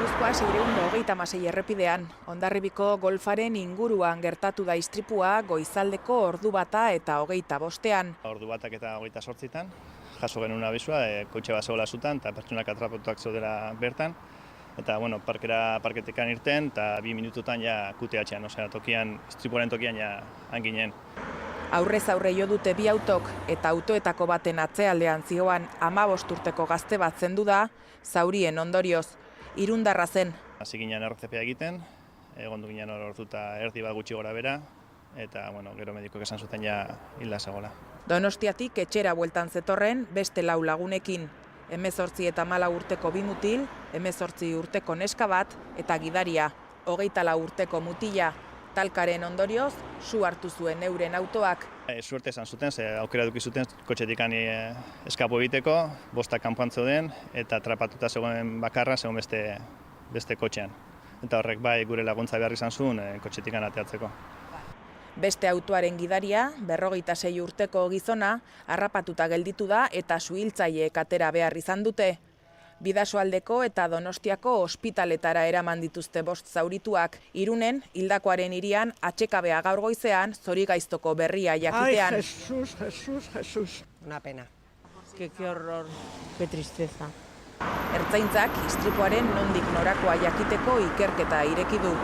Gipuzkoa 626 errepidean, Hondarribiko golfaren inguruan gertatu da istripua goizaldeko 1:25. Ordu batak eta 28 jaso genuen abisua, kotxe bat zegoela zutan eta pertsonak atrapatuak zeudela bertan. Eta, parketekan irten eta 2 minututan ja QTH-an, istripuaren tokian ja hanginen. Aurrez aurre jo dute bi autok eta autoetako baten atzealdean zihoan 15 urteko gazte bat zendu da, zaurien ondorioz. Irundarra zen. Hasi ginen RCP egiten, egondu ginen orduta erdi bat gutxi gora bera, eta gero medikoek esan zuten ja hilda zegoela. Donostiatik etxera bueltan zetorren beste 4 lagunekin. 18 eta 14 urteko 2 mutil, 18 urteko neska bat eta gidaria, 24 urteko mutila. Talkaren ondorioz, su hartu zuen euren autoak. Suerte esan zuten, aukera eduki zuten kotxetik eskapo egiteko, 5 kanpoan zeuden eta atrapatuta zegoen bakarra zegoen beste kotxean. Eta horrek bai gure laguntza behar izan zuen kotxetik ateatzeko. Beste autoaren gidaria, 56 urteko gizona, harrapatuta gelditu da eta suhiltzaileek atera behar izan dute. Bidasoaldeko eta Donostiako ospitaletara eraman dituzte 5 zaurituak. Irunen, hildakoaren hirian, atsekabea gaur goizean, zorigaiztoko berria jakitean. Ay, Jesús. Una pena. Qué horror, qué tristeza. Ertzaintzak istripuaren nondik norakoa jakiteko ikerketa ireki du.